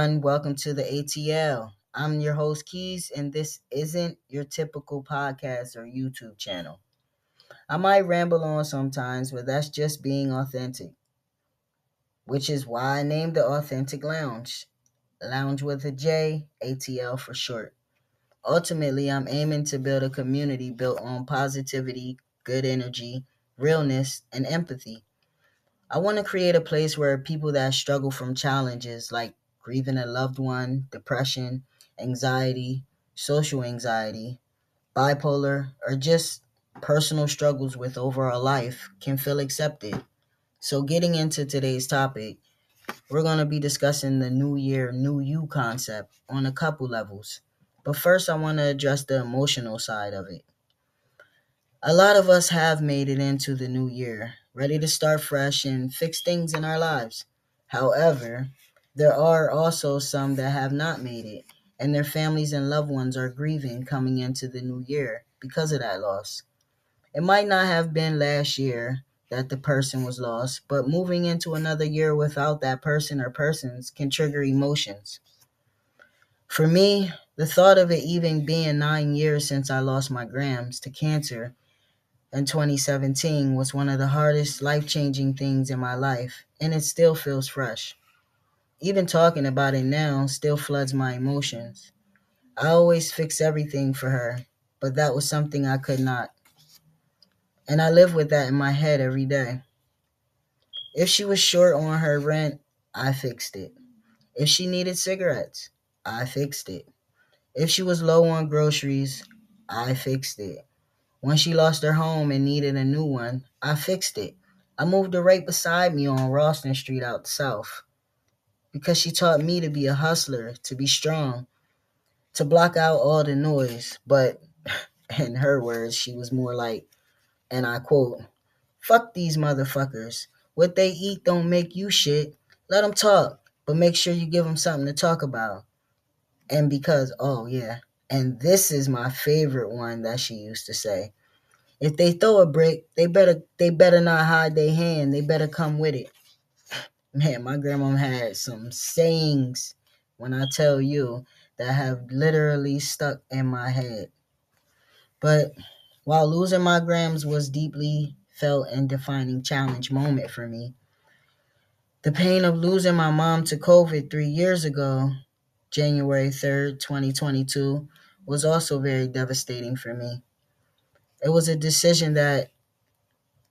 everyone. Welcome to the ATL. I'm your host, Keys, and this isn't your typical podcast or YouTube channel. I might ramble on sometimes, but that's just being authentic, which is why I named the Authentic Lounge. Lounge with a J, ATL for short. Ultimately, I'm aiming to build a community built on positivity, good energy, realness, and empathy. I want to create a place where people that struggle from challenges like grieving a loved one, depression, anxiety, social anxiety, bipolar, or just personal struggles with overall life can feel accepted. So, getting into today's topic, we're going to be discussing the New Year, New You concept on a couple levels. But first, I want to address the emotional side of it. A lot of us have made it into the new year, ready to start fresh and fix things in our lives. However, there are also some that have not made it, and their families and loved ones are grieving coming into the new year because of that loss. It might not have been last year that the person was lost, but moving into another year without that person or persons can trigger emotions. For me, the thought of it even being 9 years since I lost my grams to cancer in 2017 was one of the hardest life changing things in my life, and it still feels fresh. Even talking about it now still floods my emotions. I always fix everything for her, but that was something I could not. And I live with that in my head every day. If she was short on her rent, I fixed it. If she needed cigarettes, I fixed it. If she was low on groceries, I fixed it. When she lost her home and needed a new one, I fixed it. I moved her right beside me on Ralston Street out south because she taught me to be a hustler, to be strong, to block out all the noise. But in her words, she was more like, and I quote, fuck these motherfuckers. What they eat don't make you shit. Let them talk, but make sure you give them something to talk about. And because, oh yeah, and this is my favorite one that she used to say. If they throw a brick, they better not hide their hand. They better come with it. Man, my grandma had some sayings when I tell you that have literally stuck in my head. But while losing my grams was deeply felt and defining challenge moment for me, the pain of losing my mom to COVID 3 years ago, January 3rd, 2022, was also very devastating for me. It was a decision that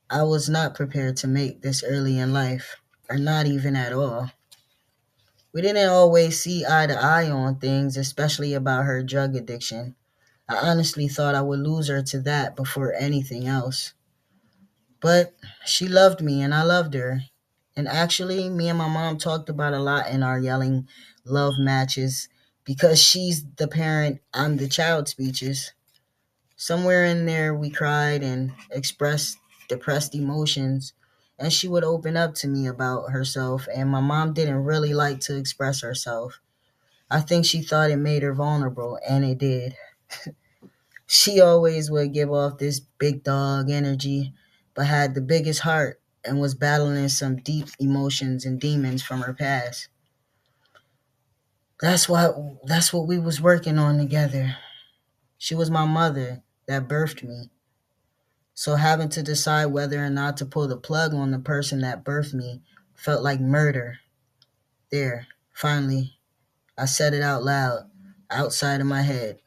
I was not prepared to make this early in life, or not even at all. We didn't always see eye to eye on things, especially about her drug addiction. I honestly thought I would lose her to that before anything else. But she loved me and I loved her. And actually, me and my mom talked about a lot in our yelling love matches because she's the parent, I'm the child speeches. Somewhere in there, we cried and expressed depressed emotions, and she would open up to me about herself. And my mom didn't really like to express herself. I think she thought it made her vulnerable, and it did. She always would give off this big dog energy, but had the biggest heart and was battling some deep emotions and demons from her past. That's what we was working on together. She was my mother that birthed me. So having to decide whether or not to pull the plug on the person that birthed me felt like murder. There, finally, I said it out loud, outside of my head.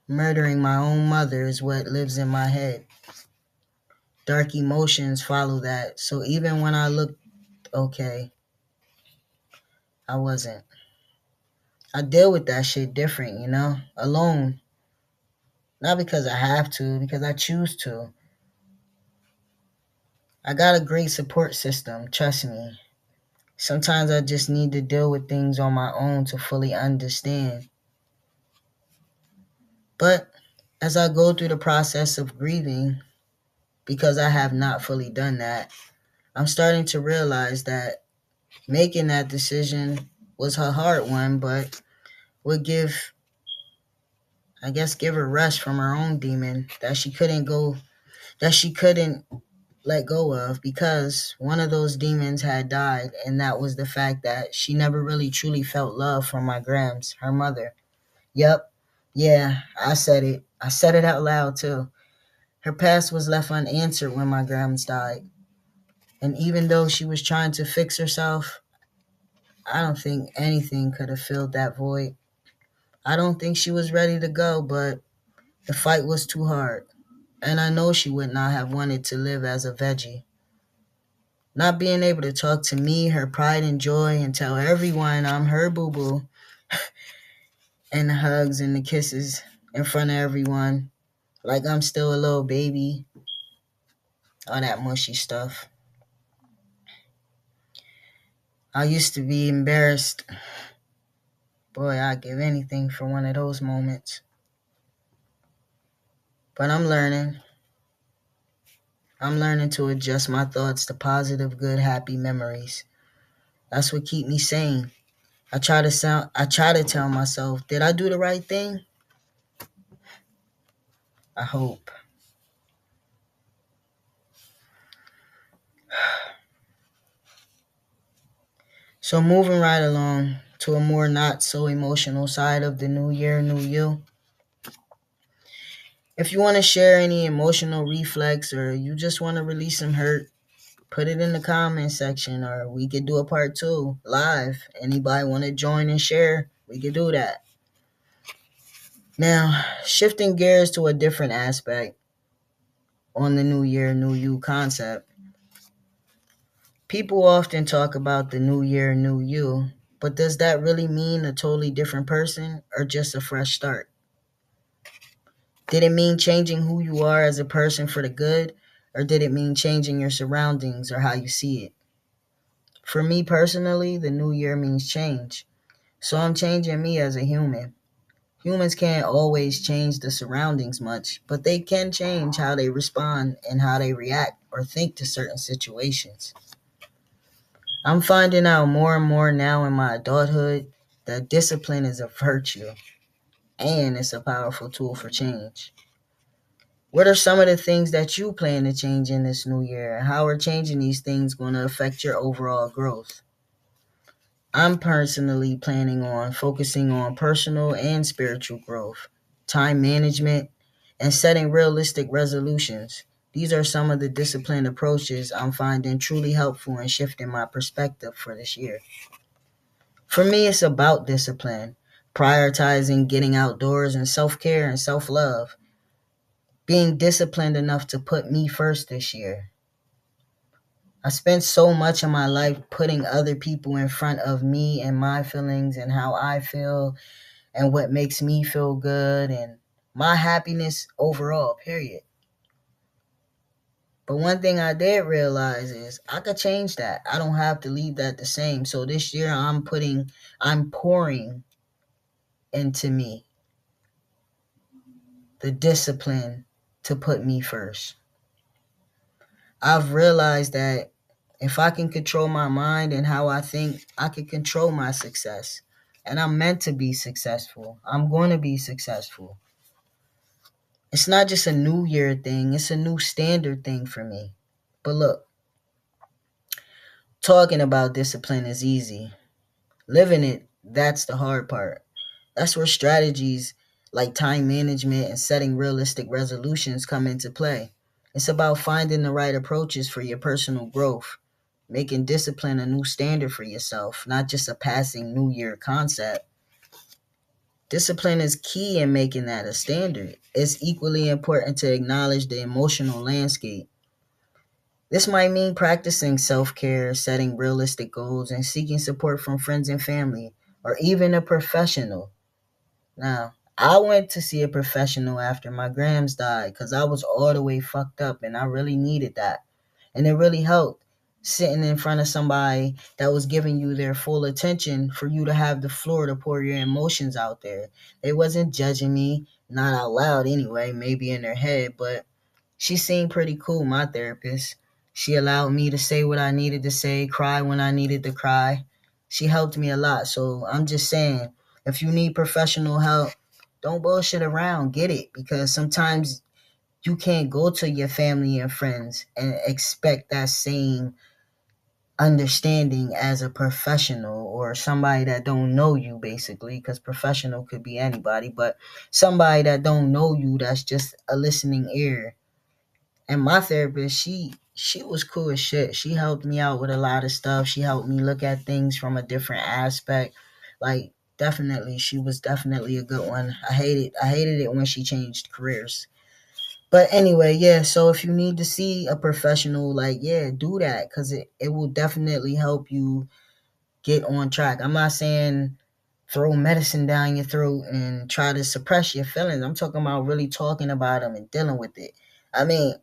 Murdering my own mother is what lives in my head. Dark emotions follow that. So even when I looked okay, I wasn't. I deal with that shit different, alone. Not because I have to, because I choose to. I got a great support system, trust me. Sometimes I just need to deal with things on my own to fully understand. But as I go through the process of grieving, because I have not fully done that, I'm starting to realize that making that decision was a hard one, but would give her rest from her own demon that she couldn't let go of because one of those demons had died, and that was the fact that she never really truly felt love from my grams, her mother. Yep, yeah, I said it. I said it out loud too. Her past was left unanswered when my grams died. And even though she was trying to fix herself, I don't think anything could have filled that void. I don't think she was ready to go, but the fight was too hard. And I know she would not have wanted to live as a veggie. Not being able to talk to me, her pride and joy, and tell everyone I'm her boo boo, and the hugs and the kisses in front of everyone, like I'm still a little baby, all that mushy stuff. I used to be embarrassed. Boy, I'd give anything for one of those moments. But I'm learning. I'm learning to adjust my thoughts to positive, good, happy memories. That's what keep me sane. I try to tell myself, did I do the right thing? I hope. So moving right along to a more not so emotional side of the new year, new you. If you want to share any emotional reflex or you just want to release some hurt, put it in the comment section or we could do a part 2 live. Anybody want to join and share? We could do that. Now, shifting gears to a different aspect on the new year, new you concept. People often talk about the new year, new you, but does that really mean a totally different person or just a fresh start? Did it mean changing who you are as a person for the good, or did it mean changing your surroundings or how you see it? For me personally, the new year means change. So I'm changing me as a human. Humans can't always change the surroundings much, but they can change how they respond and how they react or think to certain situations. I'm finding out more and more now in my adulthood that discipline is a virtue and it's a powerful tool for change. What are some of the things that you plan to change in this new year? How are changing these things going to affect your overall growth? I'm personally planning on focusing on personal and spiritual growth, time management, and setting realistic resolutions. These are some of the disciplined approaches I'm finding truly helpful in shifting my perspective for this year. For me, it's about discipline, prioritizing getting outdoors and self care and self love, being disciplined enough to put me first this year. I spent so much of my life putting other people in front of me and my feelings and how I feel and what makes me feel good and my happiness overall, period. But one thing I did realize is I could change that. I don't have to leave that the same. So this year I'm pouring into me the discipline to put me first. I've realized that if I can control my mind and how I think, I can control my success. And I'm meant to be successful. I'm going to be successful. It's not just a new year thing, it's a new standard thing for me. But look, talking about discipline is easy. Living it, that's the hard part. That's where strategies like time management and setting realistic resolutions come into play. It's about finding the right approaches for your personal growth, making discipline a new standard for yourself, not just a passing New Year concept. Discipline is key in making that a standard. It's equally important to acknowledge the emotional landscape. This might mean practicing self care, setting realistic goals, and seeking support from friends and family, or even a professional. Now, I went to see a professional after my grams died because I was all the way fucked up and I really needed that. And it really helped sitting in front of somebody that was giving you their full attention for you to have the floor to pour your emotions out there. They wasn't judging me, not out loud anyway, maybe in their head, but she seemed pretty cool, my therapist. She allowed me to say what I needed to say, cry when I needed to cry. She helped me a lot. So I'm just saying, if you need professional help, don't bullshit around. Get it. Because sometimes you can't go to your family and friends and expect that same understanding as a professional or somebody that don't know you, basically, because professional could be anybody, but somebody that don't know you, that's just a listening ear. And my therapist, she was cool as shit. She helped me out with a lot of stuff. She helped me look at things from a different aspect. Like, definitely, she was definitely a good one. I hated it when she changed careers. But anyway, yeah, so if you need to see a professional, like, yeah, do that, because it will definitely help you get on track. I'm not saying throw medicine down your throat and try to suppress your feelings. I'm talking about really talking about them and dealing with it. I mean,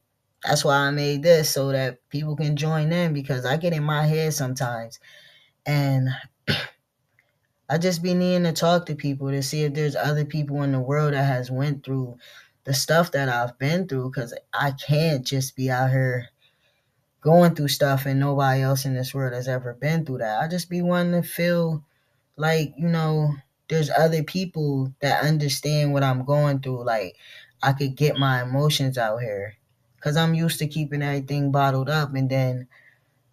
that's why I made this, so that people can join in, because I get in my head sometimes. And I just be needing to talk to people to see if there's other people in the world that has went through the stuff that I've been through, because I can't just be out here going through stuff and nobody else in this world has ever been through that. I just be wanting to feel like, there's other people that understand what I'm going through. Like, I could get my emotions out here, because I'm used to keeping everything bottled up, and then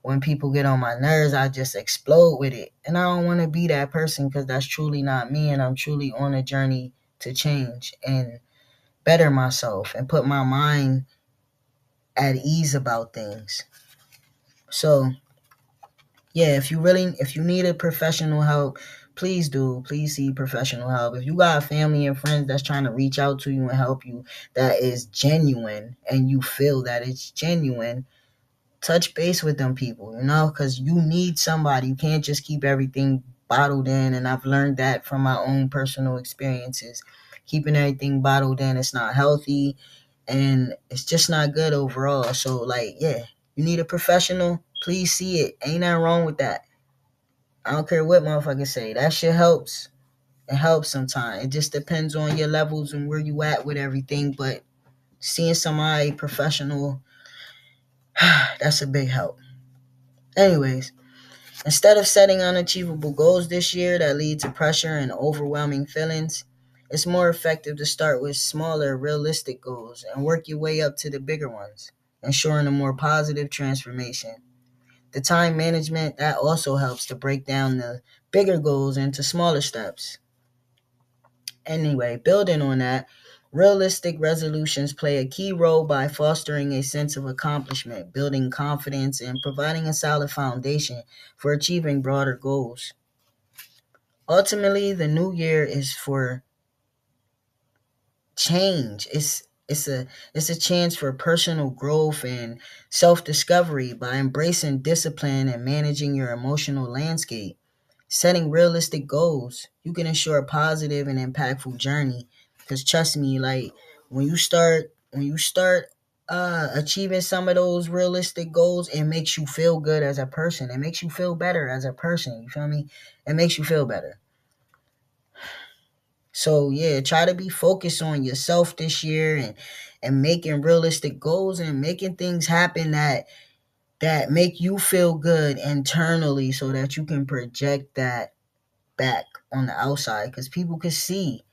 when people get on my nerves, I just explode with it. And I don't want to be that person, because that's truly not me. And I'm truly on a journey to change and better myself and put my mind at ease about things. So, yeah, if you need a professional help, please do. Please see professional help. If you got family and friends that's trying to reach out to you and help you, that is genuine, and you feel that it's genuine, touch base with them people, because you need somebody. You can't just keep everything bottled in. And I've learned that from my own personal experiences. Keeping everything bottled in, it's not healthy, and it's just not good overall. So, like, yeah, you need a professional, please see it. Ain't nothing wrong with that. I don't care what motherfuckers say. That shit helps. It helps sometimes. It just depends on your levels and where you at with everything. But seeing somebody professional, that's a big help. Anyways, instead of setting unachievable goals this year that lead to pressure and overwhelming feelings, it's more effective to start with smaller, realistic goals and work your way up to the bigger ones, ensuring a more positive transformation. The time management, that also helps to break down the bigger goals into smaller steps. Anyway, building on that, realistic resolutions play a key role by fostering a sense of accomplishment, building confidence, and providing a solid foundation for achieving broader goals. Ultimately, the new year is for change. It's a chance for personal growth and self-discovery by embracing discipline and managing your emotional landscape. Setting realistic goals, you can ensure a positive and impactful journey. Because trust me, like, when you start achieving some of those realistic goals, it makes you feel good as a person. It makes you feel better as a person. You feel me? It makes you feel better. So yeah, try to be focused on yourself this year, and making realistic goals and making things happen that make you feel good internally, so that you can project that back on the outside, because people can see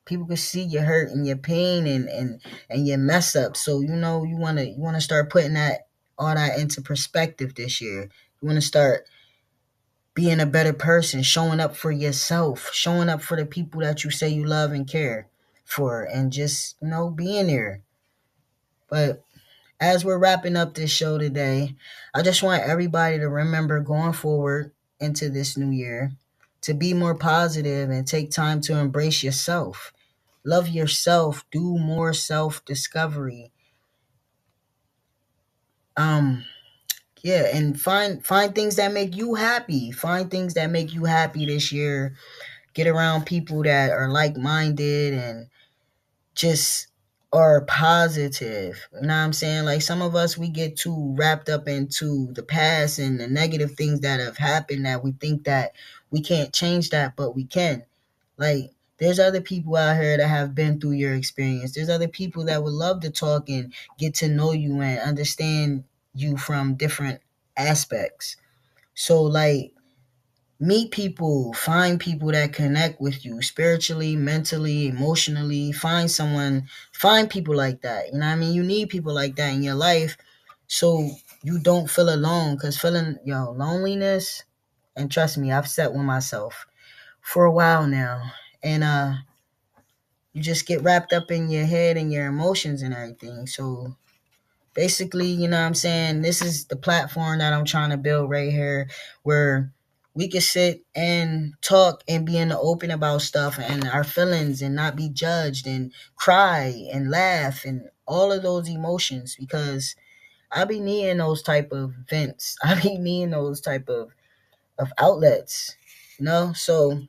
your hurt and your pain and your mess up. So you want to start putting that all that into perspective this year. You want to start being a better person, showing up for yourself, showing up for the people that you say you love and care for, and just being there. But as we're wrapping up this show today, I just want everybody to remember, going forward into this new year, to be more positive and take time to embrace yourself. Love yourself, do more self-discovery. Um yeah, and find things that make you happy. Find things that make you happy this year. Get around people that are like-minded and just are positive. You know what I'm saying? Like, some of us, we get too wrapped up into the past and the negative things that have happened, that we think that we can't change that, but we can. Like, there's other people out here that have been through your experience. There's other people that would love to talk and get to know you and understand you from different aspects. So, like, meet people, find people that connect with you spiritually, mentally, emotionally. Find people like that. You know what I mean? You need people like that in your life so you don't feel alone. Because feeling, loneliness, and trust me, I've sat with myself for a while now. And you just get wrapped up in your head and your emotions and everything. So basically, you know what I'm saying? This is the platform that I'm trying to build right here where we can sit and talk and be in the open about stuff and our feelings and not be judged and cry and laugh and all of those emotions because I be needing those type of vents. I be needing those type of outlets, So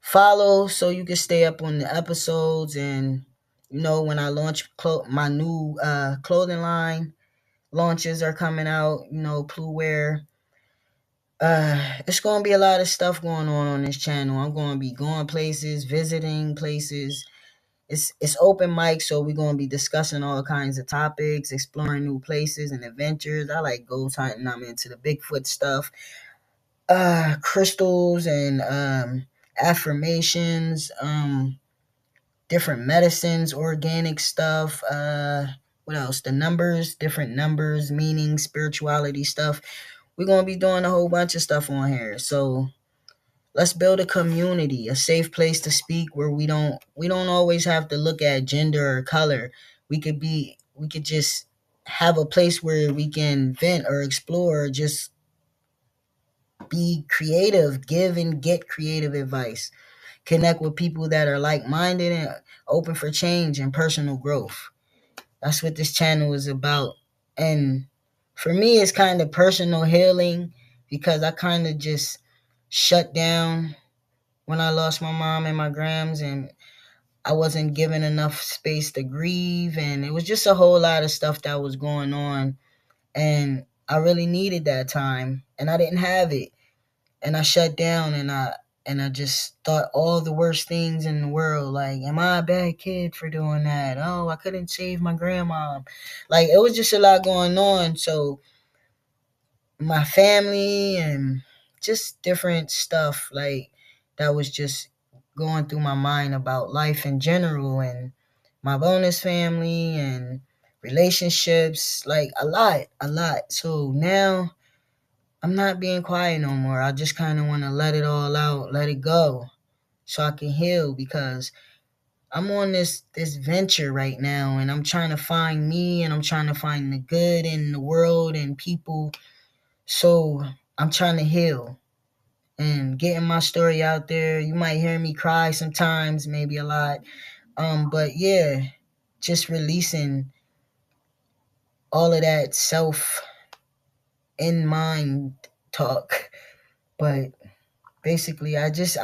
follow so you can stay up on the episodes and when I launch my new clothing line launches are coming out, Pluwear. It's gonna be a lot of stuff going on this channel. I'm gonna be going places, visiting places. It's open mic, so we're gonna be discussing all kinds of topics, exploring new places and adventures. I like ghost hunting. I'm into the Bigfoot stuff, crystals and affirmations, different medicines, organic stuff. What else? The numbers, different numbers, meaning, spirituality stuff. We're gonna be doing a whole bunch of stuff on here. So let's build a community, a safe place to speak where we don't always have to look at gender or color. We could just have a place where we can vent or explore, or just be creative, give and get creative advice. Connect with people that are like-minded and open for change and personal growth. That's what this channel is about. And for me, it's kind of personal healing because I kind of just shut down when I lost my mom and my grams, and I wasn't given enough space to grieve. And it was just a whole lot of stuff that was going on. And I really needed that time, and I didn't have it. And I shut down, and I just thought all the worst things in the world. Like, am I a bad kid for doing that? Oh, I couldn't save my grandma. Like, it was just a lot going on. So my family and just different stuff like that was just going through my mind about life in general and my bonus family and relationships, like a lot. So now I'm not being quiet no more. I just kind of want to let it all out, let it go, so I can heal because I'm on this venture right now, and I'm trying to find me, and I'm trying to find the good in the world and people. So I'm trying to heal and getting my story out there. You might hear me cry sometimes, maybe a lot. But yeah, just releasing all of that self in mind talk. But basically I just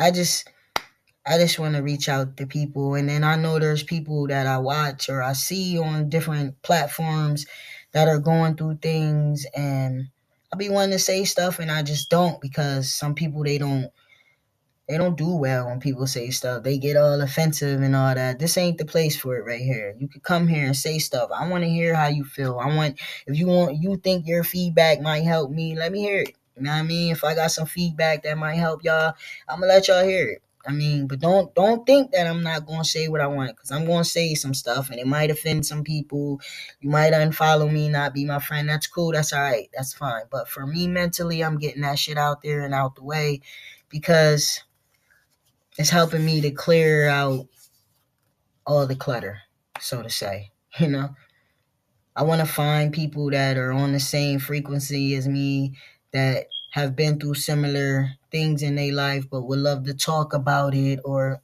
want to reach out to people, and then I know there's people that I watch or I see on different platforms that are going through things, and I be wanting to say stuff and I just don't because some people they don't do well when people say stuff. They get all offensive and all that. This ain't the place for it right here. You could come here and say stuff. I want to hear how you feel. If you think your feedback might help me, let me hear it. You know what I mean? If I got some feedback that might help y'all, I'm gonna let y'all hear it. I mean, but don't think that I'm not gonna say what I want, because I'm gonna say some stuff and it might offend some people. You might unfollow me, not be my friend. That's cool. That's all right. That's fine. But for me mentally, I'm getting that shit out there and out the way because it's helping me to clear out all the clutter, so to say. I want to find people that are on the same frequency as me, that have been through similar things in their life, but would love to talk about it, or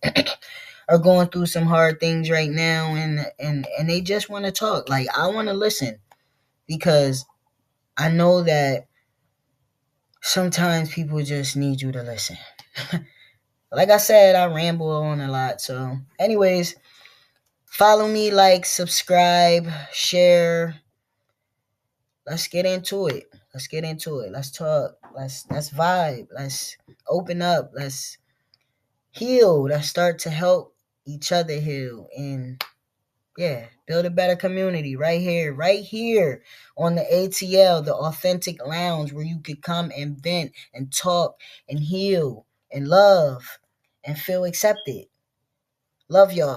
are going through some hard things right now, and they just want to talk. Like, I want to listen because I know that sometimes people just need you to listen. Like I said, I ramble on a lot. So, anyways, follow me, like, subscribe, share. Let's get into it. Let's talk. Let's vibe. Let's open up. Let's heal. Let's start to help each other heal. And Yeah, build a better community right here on the ATL, the Authentic Lounge, where you could come and vent and talk and heal and love and feel accepted. Love y'all.